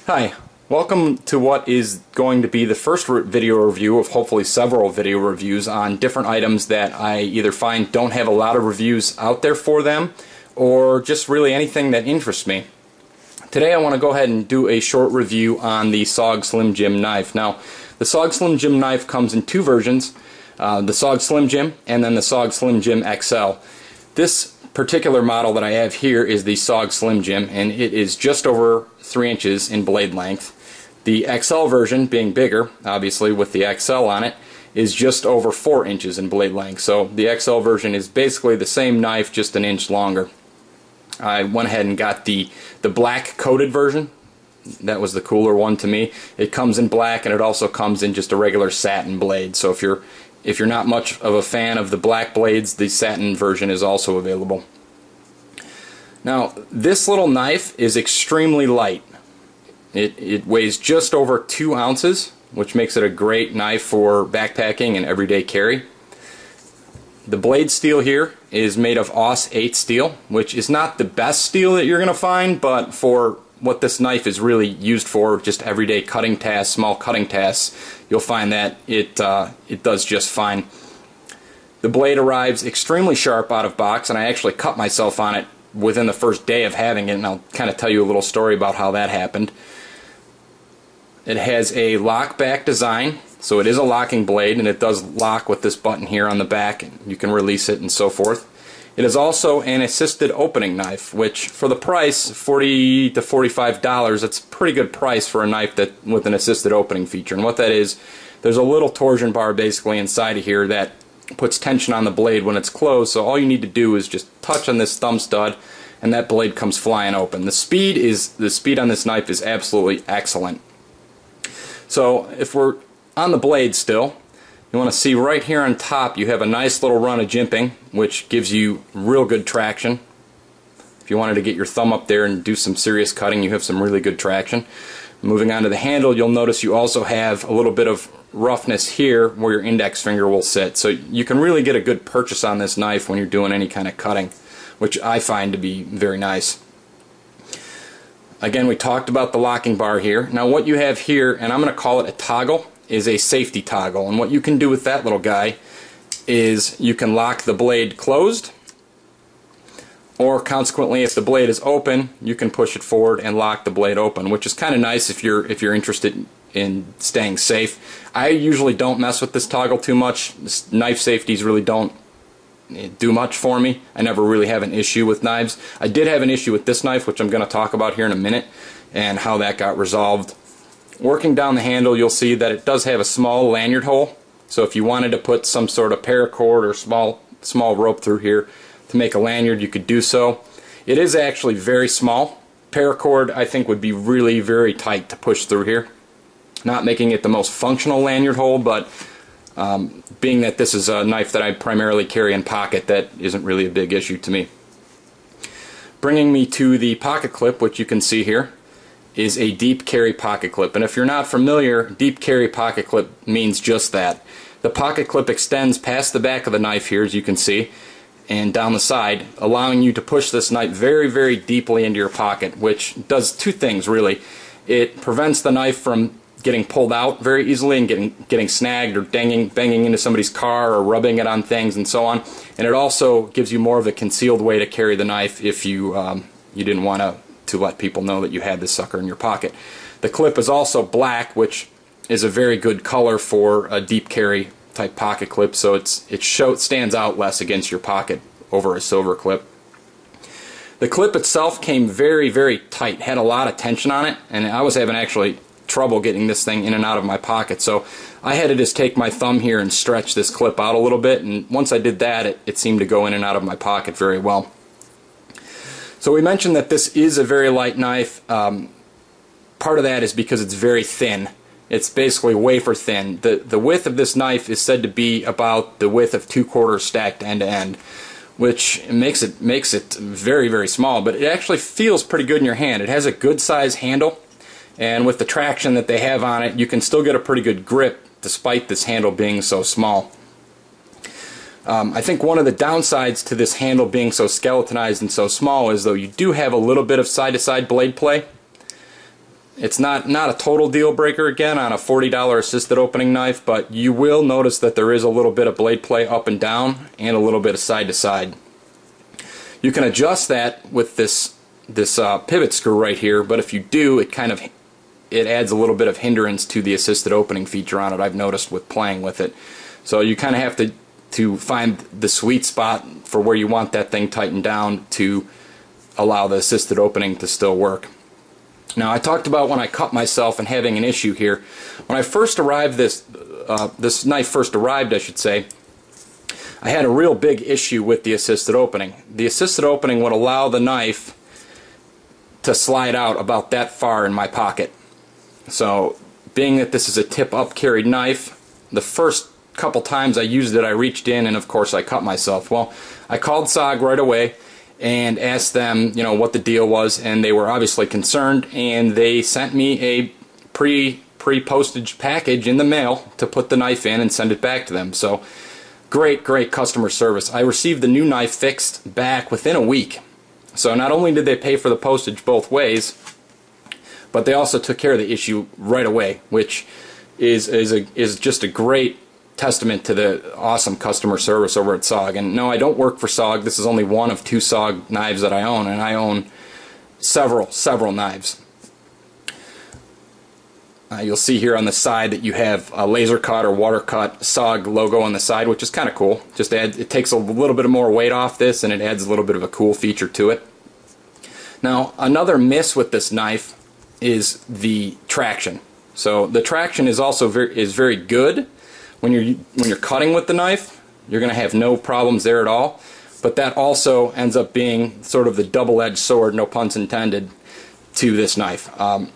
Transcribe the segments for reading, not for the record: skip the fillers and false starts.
Hi, welcome to what is going to be the first video review of hopefully several video reviews on different items that I either find don't have a lot of reviews out there for them or just really anything that interests me. Today I want to go ahead and do a short review on the SOG Slim Jim knife. Now, the SOG Slim Jim knife comes in two versions, the SOG Slim Jim and then the SOG Slim Jim XL. This particular model that I have here is the SOG Slim Jim, and it is just over 3 inches in blade length. The XL version, being bigger, obviously with the XL on it, is just over 4 inches in blade length. So the XL version is basically the same knife, just an inch longer. I went ahead and got the black coated version. That was the cooler one to me. It comes in black, and it also comes in just a regular satin blade. So if you're not much of a fan of the black blades, the satin version is also available. Now, this little knife is extremely light. It weighs just over 2 ounces, which makes it a great knife for backpacking and everyday carry. The blade steel here is made of Aus 8 steel, which is not the best steel that you're going to find, but for what this knife is really used for, just everyday cutting tasks, small cutting tasks, you'll find that it does just fine. The blade arrives extremely sharp out of box, and I actually cut myself on it within the first day of having it, and I'll kind of tell you a little story about how that happened. It has a lock back design, so it is a locking blade, and it does lock with this button here on the back, and you can release it and so forth. It is also an assisted opening knife, which for the price, $40 to $45, it's a pretty good price for a knife that with an assisted opening feature. And what that is, there's a little torsion bar basically inside of here that puts tension on the blade when it's closed, so all you need to do is just touch on this thumb stud and that blade comes flying open. The speed on this knife is absolutely excellent. So if we're on the blade still, you want to see right here on top you have a nice little run of jimping, which gives you real good traction. If you wanted to get your thumb up there and do some serious cutting, you have some really good traction. Moving on to the handle, you'll notice you also have a little bit of roughness here where your index finger will sit. So you can really get a good purchase on this knife when you're doing any kind of cutting, which I find to be very nice. Again, we talked about the locking bar here. Now what you have here, and I'm going to call it a toggle, is a safety toggle. And what you can do with that little guy is you can lock the blade closed, or consequently if the blade is open, you can push it forward and lock the blade open, which is kind of nice if you're interested in staying safe. I usually don't mess with this toggle too much. Knife safeties really don't do much for me. I never really have an issue with knives. I did have an issue with this knife, which I'm going to talk about here in a minute, and how that got resolved. Working down the handle, you'll see that it does have a small lanyard hole, so if you wanted to put some sort of paracord or small rope through here to make a lanyard, you could do so. It is actually very small. Paracord, I think, would be really very tight to push through here. Not making it the most functional lanyard hole, but being that this is a knife that I primarily carry in pocket, that isn't really a big issue to me. Bringing me to the pocket clip, which you can see here, is a deep carry pocket clip. And if you're not familiar, deep carry pocket clip means just that. The pocket clip extends past the back of the knife here, as you can see, and down the side, allowing you to push this knife very, very deeply into your pocket, which does two things really. It prevents the knife from getting pulled out very easily and getting snagged or banging into somebody's car or rubbing it on things and so on. And it also gives you more of a concealed way to carry the knife if you didn't want to let people know that you had this sucker in your pocket. The clip is also black, which is a very good color for a deep carry type pocket clip, so it stands out less against your pocket over a silver clip. The clip itself came very, very tight, had a lot of tension on it, and I was having actually trouble getting this thing in and out of my pocket, so I had to just take my thumb here and stretch this clip out a little bit, and once I did that, it seemed to go in and out of my pocket very well. So we mentioned that this is a very light knife. Part of that is because it's very thin. It's basically wafer thin. The width of this knife is said to be about the width of 2/4 stacked end to end, which makes it very, very small, but it actually feels pretty good in your hand. It has a good size handle, and with the traction that they have on it, you can still get a pretty good grip despite this handle being so small. I think one of the downsides to this handle being so skeletonized and so small is though you do have a little bit of side-to-side blade play. It's not a total deal breaker again on a $40 assisted opening knife, but you will notice that there is a little bit of blade play up and down and a little bit of side to side. You can adjust that with this pivot screw right here, but if you do, it adds a little bit of hindrance to the assisted opening feature on it, I've noticed with playing with it. So you kind of have to find the sweet spot for where you want that thing tightened down to allow the assisted opening to still work. Now, I talked about when I cut myself and having an issue here. When I first arrived, this knife first arrived, I should say, I had a real big issue with the assisted opening. The assisted opening would allow the knife to slide out about that far in my pocket. So, being that this is a tip-up carried knife, the first couple times I used it, I reached in and of course I cut myself. Well, I called SOG right away and asked them, what the deal was, and they were obviously concerned, and they sent me a pre-postage package in the mail to put the knife in and send it back to them. So great customer service. I received the new knife fixed back within a week. So not only did they pay for the postage both ways, but they also took care of the issue right away, which is just a great testament to the awesome customer service over at SOG. And no, I don't work for SOG. This is only one of 2 SOG knives that I own, and I own several knives. You'll see here on the side that you have a laser cut or water cut SOG logo on the side, which is kind of cool. It takes a little bit more weight off this, and it adds a little bit of a cool feature to it. Now, another miss with this knife is the traction. So the traction is also very good. When you're cutting with the knife, you're going to have no problems there at all. But that also ends up being sort of the double-edged sword, no puns intended, to this knife.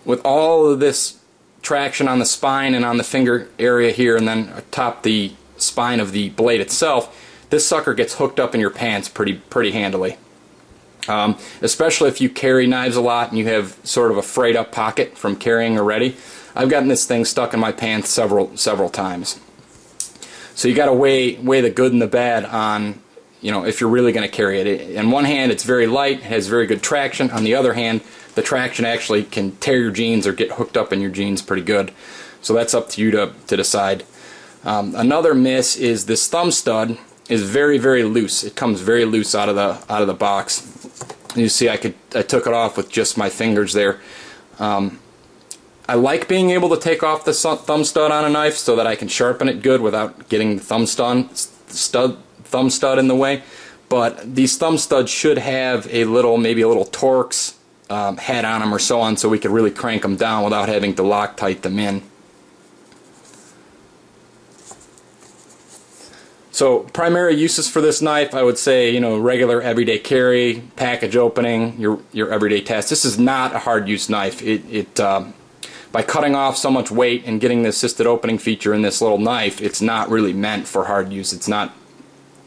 With all of this traction on the spine and on the finger area here, and then atop the spine of the blade itself, this sucker gets hooked up in your pants pretty handily. Especially if you carry knives a lot and you have sort of a frayed up pocket from carrying already. I've gotten this thing stuck in my pants several times. So you got to weigh the good and the bad on, if you're really going to carry it. On one hand, it's very light, it has very good traction. On the other hand, the traction actually can tear your jeans or get hooked up in your jeans pretty good. So that's up to you to decide. Another miss is this thumb stud is very loose. It comes very loose out of the box. You see, I took it off with just my fingers there. I like being able to take off the thumb stud on a knife so that I can sharpen it good without getting the thumb stud in the way. But these thumb studs should have maybe a little Torx head on them or so on, so we could really crank them down without having to Loctite them in. So primary uses for this knife, I would say, regular everyday carry, package opening, your everyday task. This is not a hard use knife. By cutting off so much weight and getting the assisted opening feature in this little knife, it's not really meant for hard use. It's not.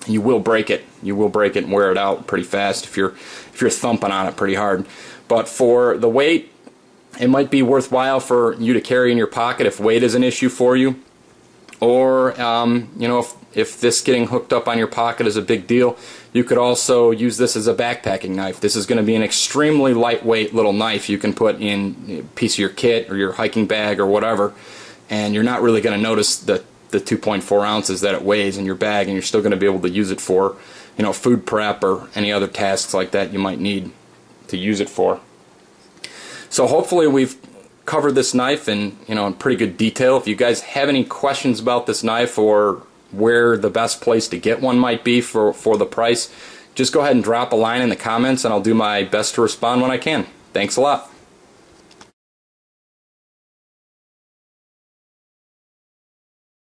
You will break it. You will break it and wear it out pretty fast if you're thumping on it pretty hard. But for the weight, it might be worthwhile for you to carry in your pocket if weight is an issue for you, or if this getting hooked up on your pocket is a big deal, you could also use this as a backpacking knife. This is going to be an extremely lightweight little knife you can put in a piece of your kit or your hiking bag or whatever, and you're not really going to notice the 2.4 ounces that it weighs in your bag, and you're still going to be able to use it for food prep or any other tasks like that you might need to use it for. So hopefully we've covered this knife in pretty good detail. If you guys have any questions about this knife or where the best place to get one might be for the price, just go ahead and drop a line in the comments and I'll do my best to respond when I can. Thanks a lot.